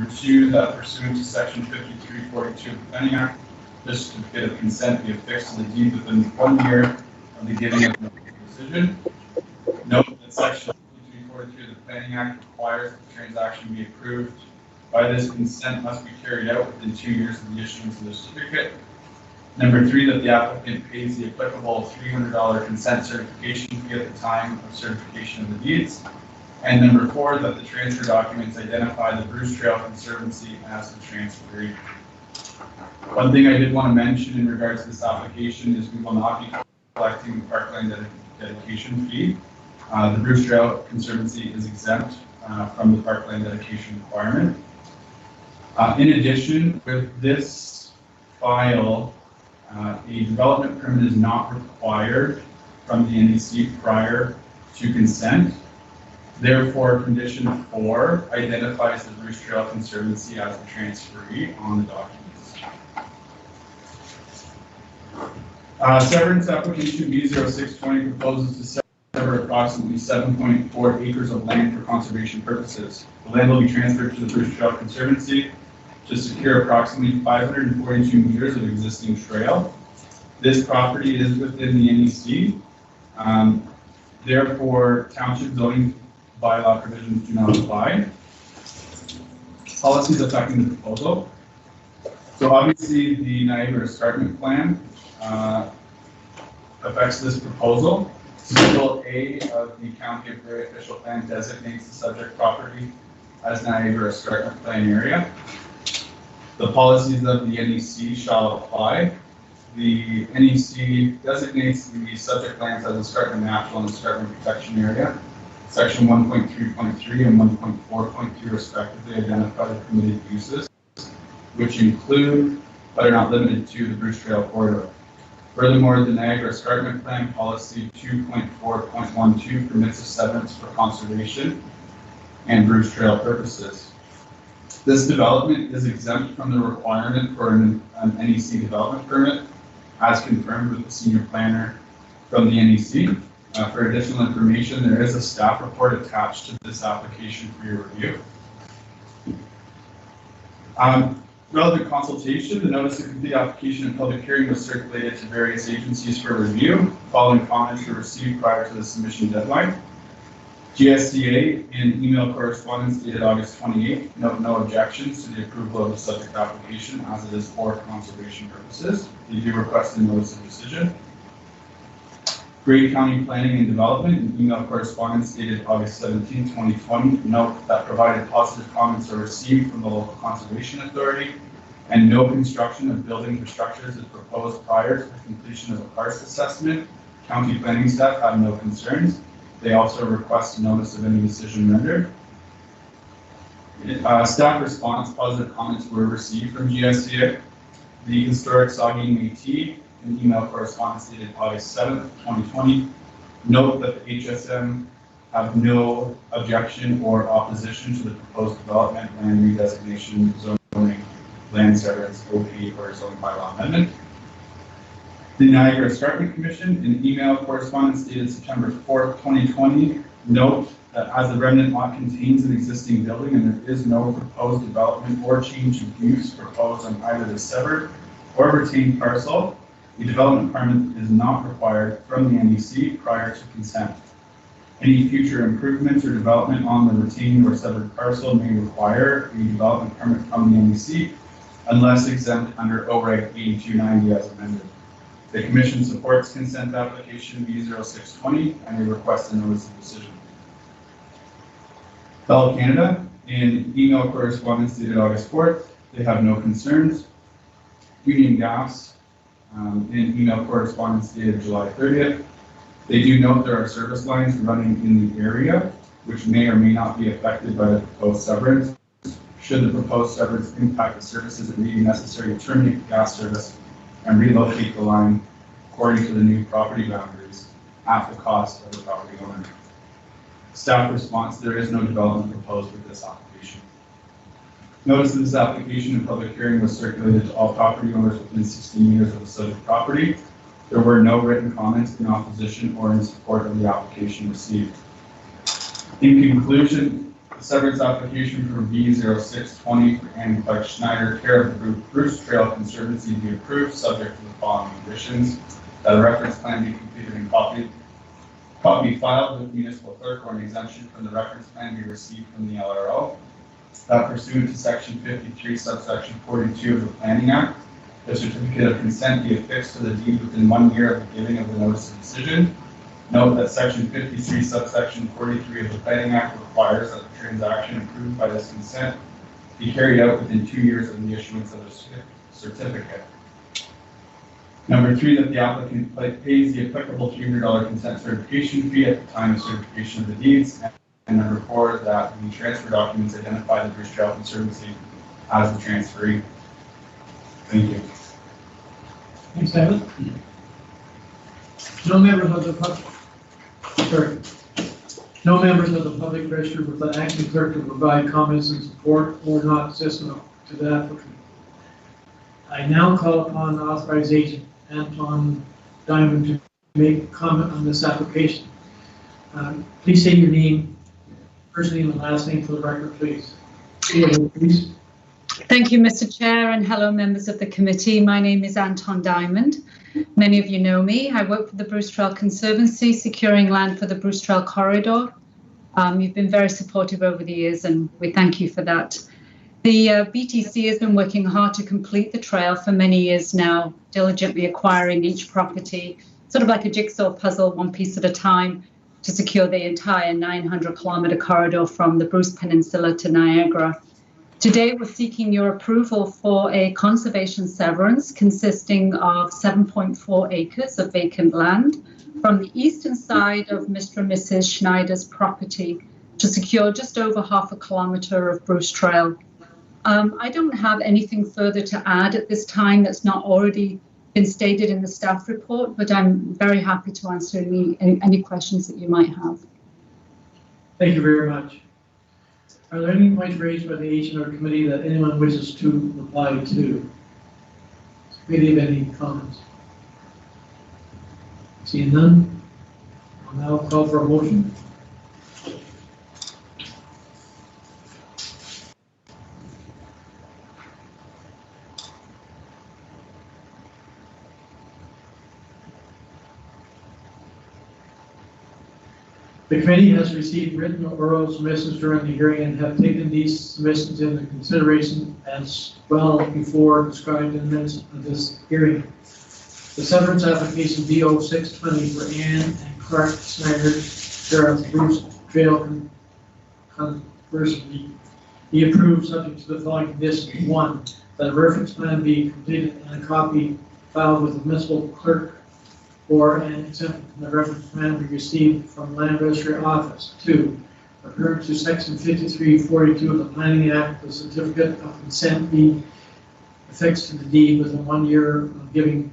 2, that pursuant to section 5342 of the Planning Act, this certificate of consent be affixed to the deed within 1 year of the giving of the decision. Note that section 5343 of the Planning Act requires that the transaction be approved by this consent must be carried out within 2 years of the issuance of the certificate. Number 3, that the applicant pays the applicable $300 consent certification fee at the time of certification of the deeds. And number 4, that the transfer documents identify the Bruce Trail Conservancy as the transferee. One thing I did want to mention in regards to this application is we will not be collecting the parkland dedication fee. The Bruce Trail Conservancy is exempt from the parkland dedication requirement. In addition, with this file, a development permit is not required from the NEC prior to consent. Therefore, condition 4 identifies the Bruce Trail Conservancy as the transferee on the documents. Severance application B0620 proposes to sever approximately 7.4 acres of land for conservation purposes. The land will be transferred to the Bruce Trail Conservancy to secure approximately 542 meters of existing trail. This property is within the NEC. Therefore, township zoning bylaw provisions do not apply. Policies affecting the proposal. So obviously the Niagara Escarpment Plan affects this proposal. Schedule A of the County of Grey official plan designates the subject property as Niagara Escarpment Plan area. The policies of the NEC shall apply. The NEC designates the subject lands as escarpment natural and escarpment protection area. Section 1.3.3 and 1.4.3 respectively identify the permitted uses, which include, but are not limited to, the Bruce Trail corridor. Furthermore, the Niagara Escarpment Plan Policy 2.4.12 permits a severance for conservation and Bruce Trail purposes. This development is exempt from the requirement for an NEC development permit, as confirmed with the senior planner from the NEC. For additional information, there is a staff report attached to this application for your review. Relevant consultation, the notice of complete application and public hearing was circulated to various agencies for review. Following comments were received prior to the submission deadline. GSDA in email correspondence dated August 28th, note no objections to the approval of the subject application as it is for conservation purposes. They do request a notice of decision. Grey County Planning and Development in email correspondence dated August 17, 2020, note that provided positive comments are received from the local conservation authority and no construction of buildings or structures is proposed prior to the completion of a karst assessment. County planning staff have no concerns. They also request a notice of any decision rendered. Staff response, positive comments were received from GSDA. The Historic Saugeen Métis in email correspondence dated August 7th, 2020. Note that the HSM have no objection or opposition to the proposed development, land redesignation, zoning, land severance, OP, or zoning bylaw amendment. The Niagara Escarpment Commission in email correspondence dated September 4th, 2020. Note that as the remnant lot contains an existing building and there is no proposed development or change of use proposed on either the severed or retained parcel, a development permit is not required from the NEC prior to consent. Any future improvements or development on the retained or severed parcel may require a development permit from the NEC unless exempt under OREG 8290 as amended. The Commission supports consent application B0620 and they request a notice of decision. Bell Canada in email correspondence dated August 4th, they have no concerns. Union Gas in email correspondence dated July 30th. They do note there are service lines running in the area which may or may not be affected by the proposed severance. Should the proposed severance impact the services, it may be necessary to terminate the gas service and relocate the line according to the new property boundaries at the cost of the property owner. Staff response, there is no development proposed with this application. Notice of this application and public hearing was circulated to all property owners within 16 meters of the subject property. There were no written comments in opposition or in support of the application received. In conclusion, The severance application for B0620 for Annie Clark Schneider, care of the Bruce Trail Conservancy, be approved, subject to the following conditions: that a reference plan be completed and copy filed with municipal clerk, or an exemption from the reference plan be received from the LRO. That pursuant to section 53, subsection 42 of the Planning Act, the certificate of consent be affixed to the deed within 1 year of the giving of the notice of decision. Note that section 53, subsection 43 of the Planning Act requires that the transaction approved by this consent be carried out within 2 years of the issuance of the certificate. Number 3, that the applicant pays the applicable $300 consent certification fee at the time of certification of the deeds. And number 4, that the transfer documents identify the Bruce Trail Conservancy as the transferee. Thank you. Thanks, David. No members of the public. Sorry. No members of the public registered with the acting clerk to provide comments in support or not assistant to the applicant. I now call upon the authorized agent, Anton Diamond, to make a comment on this application. Please say your name, first name and last name for the record, please. Please. Thank you, Mr. Chair, and hello, members of the committee. My name is Anton Diamond. Many of you know me. I work for the Bruce Trail Conservancy, securing land for the Bruce Trail Corridor. You've been very supportive over the years, and we thank you for that. The BTC has been working hard to complete the trail for many years now, diligently acquiring each property, sort of like a jigsaw puzzle, one piece at a time, to secure the entire 900-kilometre corridor from the Bruce Peninsula to Niagara. Today, we're seeking your approval for a conservation severance consisting of 7.4 acres of vacant land from the eastern side of Mr. and Mrs. Schneider's property to secure just over half a kilometre of Bruce Trail. I don't have anything further to add at this time that's not already been stated in the staff report, but I'm very happy to answer any questions that you might have. Thank you very much. Are there any points raised by the agent or committee that anyone wishes to reply to? Does the committee have any comments? Seeing none, I'll now call for a motion. The committee has received written or oral submissions during the hearing and have taken these submissions into consideration as well before described in the minutes of this hearing. The severance application B0620 for Ann and Clark Schneider, care of Bruce Trail Conservancy, be approved subject to the following conditions. 1, that a reference plan be completed and a copy filed with the municipal clerk, or an exemption from the reference plan be received from the Land Registry Office. 2, according to section 5342 of the Planning Act, the certificate of consent be affixed to the deed within 1 year of giving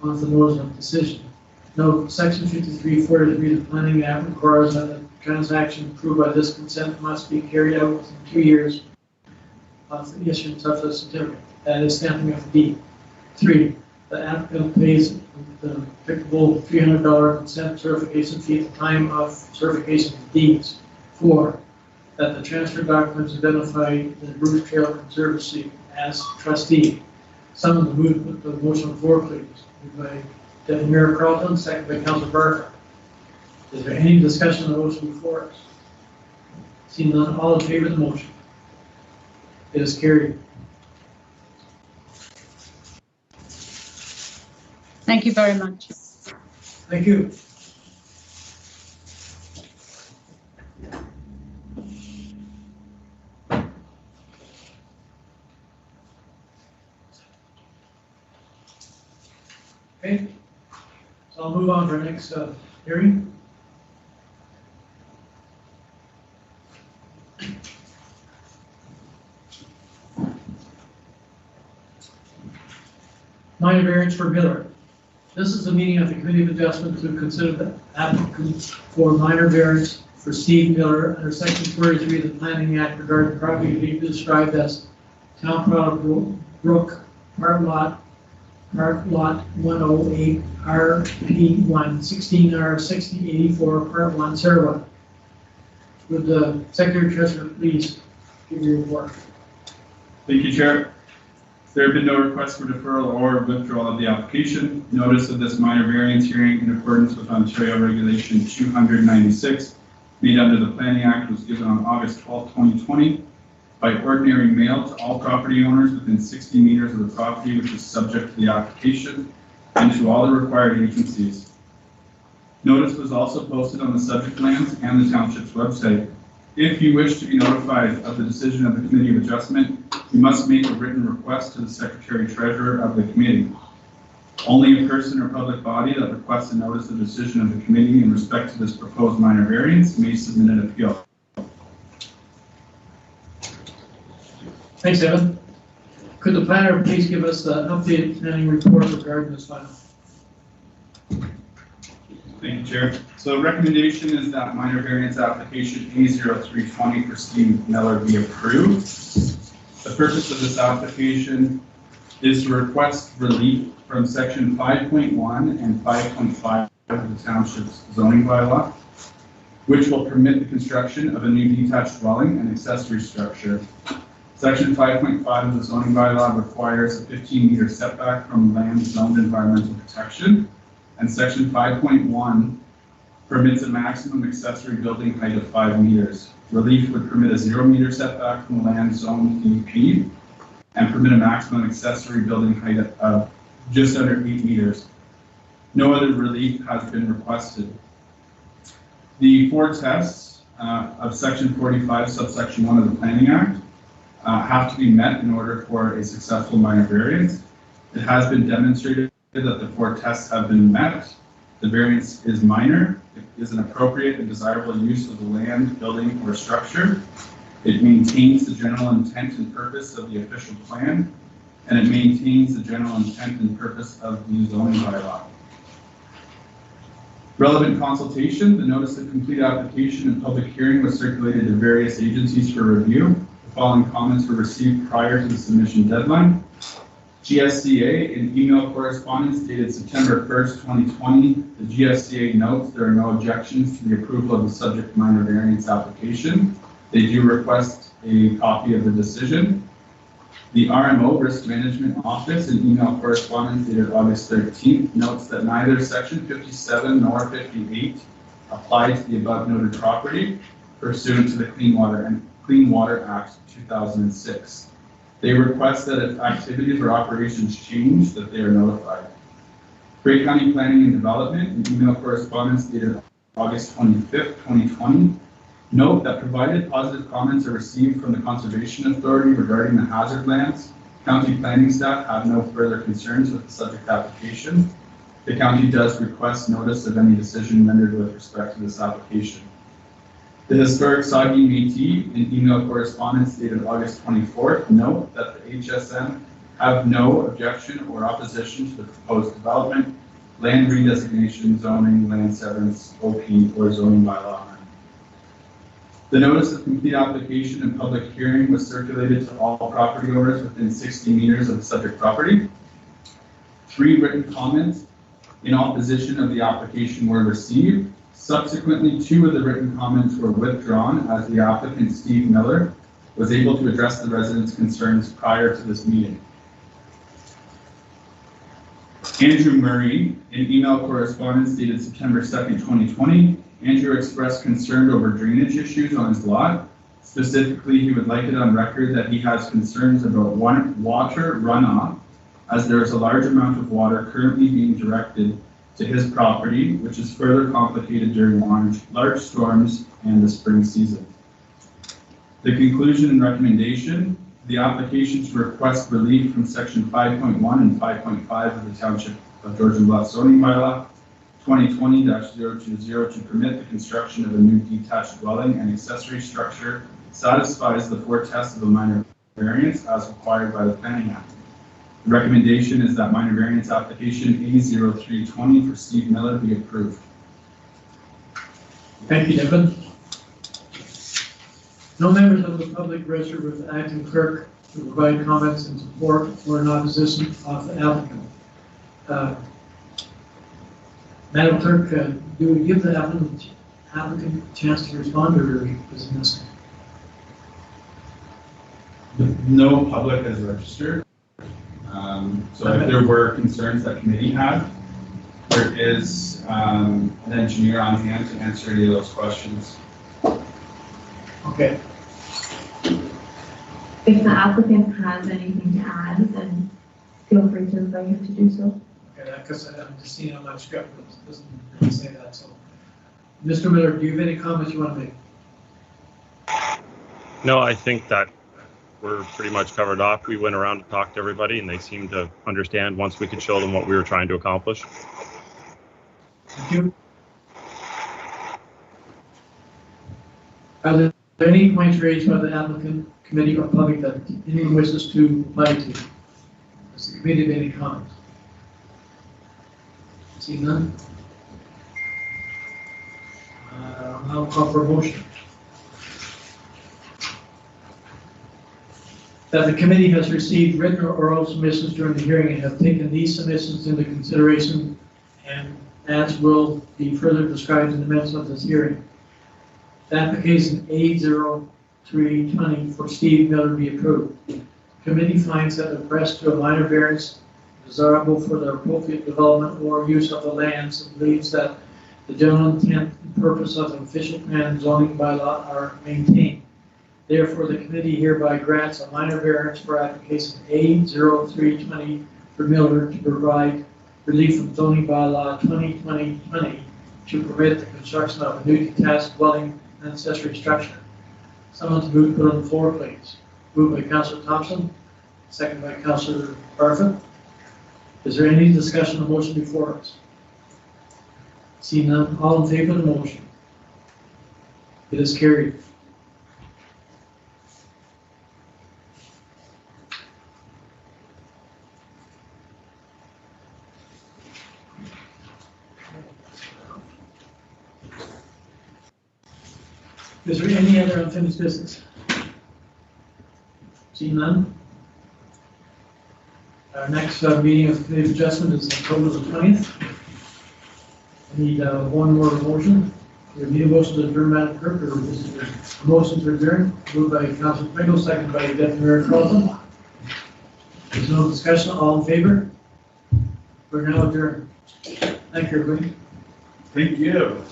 of the notice of decision. Note, section 5343 of the Planning Act requires that a transaction approved by this consent must be carried out within 2 years of the issuance of the certificate, that is, stamping of the deed. 3, the applicant pays the applicable $300 consent certification fee at the time of certification of deeds. 4, that the transfer documents identify the Bruce Trail Conservancy as trustee. Someone to move the motion on the floor, please. Moved by Deputy Mayor Carlton, second by Councilor Barker. Is there any discussion on the motion before us? Seeing none, all in favor of the motion? It is carried. Thank you very much. Thank you. Okay, so I'll move on to our next hearing. Minor variance for Miller. This is the meeting of the Committee of Adjustment to consider the applicant for minor variance for Steve Miller under Section 43 of the Planning Act regarding property to be described as Town Product Brook, Part Lot 108, RP1, 16R 6084, Part 1, Sarah. Would the Secretary Treasurer please give your report? Thank you, Chair. There have been no requests for deferral or withdrawal of the application. Notice of this minor variance hearing in accordance with Ontario Regulation 296 made under the Planning Act was given on August 12, 2020 by ordinary mail to all property owners within 60 meters of the property which is subject to the application and to all the required agencies. Notice was also posted on the subject lands and the township's website. If you wish to be notified of the decision of the Committee of Adjustment, you must make a written request to the Secretary Treasurer of the Committee. Only a person or public body that requests a notice of decision of the Committee in respect to this proposed minor variance may submit an appeal. Thanks, Evan. Could the planner please give us the updated planning report regarding this file? Thank you, Chair. So recommendation is that minor variance application A0320 for Steve Miller be approved. The purpose of this application is to request relief from section 5.1 and 5.5 of the township's zoning bylaw, which will permit the construction of a new detached dwelling and accessory structure. Section 5.5 of the zoning bylaw requires a 15-meter setback from land zoned environmental protection, and section 5.1 permits a maximum accessory building height of 5 meters. Relief would permit a 0-meter setback from land zoned DEP and permit a maximum accessory building height of just under 8 meters. No other relief has been requested. The 4 tests of section 45 subsection 1 of the Planning Act have to be met in order for a successful minor variance. It has been demonstrated that the 4 tests have been met. The variance is minor. It is an appropriate and desirable use of the land, building, or structure. It maintains the general intent and purpose of the official plan, and it maintains the general intent and purpose of the zoning bylaw. Relevant consultation. The notice of complete application and public hearing was circulated to various agencies for review. The following comments were received prior to the submission deadline. GSCA in email correspondence dated September 1st, 2020, the GSCA notes there are no objections to the approval of the subject minor variance application. They do request a copy of the decision. The RMO Risk Management Office in email correspondence dated August 13th notes that neither section 57 nor 58 apply to the above noted property pursuant to the Clean Water Act 2006. They request that if activities or operations change, that they are notified. Grey County Planning and Development in email correspondence dated August 25th, 2020, note that provided positive comments are received from the Conservation Authority regarding the hazard lands, county planning staff have no further concerns with the subject application. The county does request notice of any decision rendered with respect to this application. The Historic Sagi Métis in email correspondence dated August 24th note that the HSM have no objection or opposition to the proposed development, land redesignation, zoning, land severance, OP, or zoning bylaw. The notice of complete application and public hearing was circulated to all property owners within 60 meters of the subject property. 3 written comments in opposition of the application were received. Subsequently, 2 of the written comments were withdrawn as the applicant, Steve Miller, was able to address the residents' concerns prior to this meeting. Andrew Murray, in email correspondence dated September 2nd, 2020, Andrew expressed concern over drainage issues on his lot. Specifically, he would like it on record that he has concerns about water runoff, as there is a large amount of water currently being directed to his property, which is further complicated during large storms and the spring season. The conclusion and recommendation, the application to request relief from section 5.1 and 5.5 of the Township of Georgian Bluff zoning bylaw 2020-020 to permit the construction of a new detached dwelling and accessory structure satisfies the 4 tests of a minor variance as required by the Planning Act. The recommendation is that minor variance application A0320 for Steve Miller be approved. Thank you, Devin. No members of the public registered with the acting clerk to provide comments in support or in opposition of the applicant. Madam Clerk, do we give the applicant applicant a chance to respond, or is it missing? No public has registered. So if there were concerns that committee had, there is an engineer on hand to answer any of those questions. Okay, If the applicant has anything to add, then feel free to invite him to do so. okay, because I'm just seeing on my script, it doesn't really say that, so. Mr. Miller, do you have any comments you want to make? No, I think that we're pretty much covered off. We went around and talked to everybody, and they seemed to understand once we could show them what we were trying to accomplish. Thank you. Are there any points raised by the applicant, committee, or public that anyone wishes to apply to? Does the committee have any comments? See none? I'll call for a motion. That the committee has received written or oral submissions during the hearing and have taken these submissions into consideration, and as will be further described in the minutes of this hearing. The application A0320 for Steve Miller be approved. The committee finds that the request to a minor variance desirable for the appropriate development or use of the lands and believes that the general intent and purpose of the official plan and zoning bylaw are maintained. Therefore, the committee hereby grants a minor variance for application A0320 for Miller to provide relief from zoning bylaw 2020 to permit the construction of a new detached dwelling and accessory structure. Someone to move, put on the floor, please. Moved by Councillor Thompson, second by Councillor Barfoot. Is there any discussion on the motion before us? Seeing none, all in favor of the motion? It is carried. Is there any other unfinished business? Seeing none? Our next meeting of committee adjustment is October the 20th. I need one more motion. We need a motion to adjourn, Madam Clerk, or is it a motion to adjourn? Moved by Councilor Pringle, seconded by Deputy Mayor Carlton. There's no discussion. All in favor? We're now adjourned. Thank you, everybody. Thank you.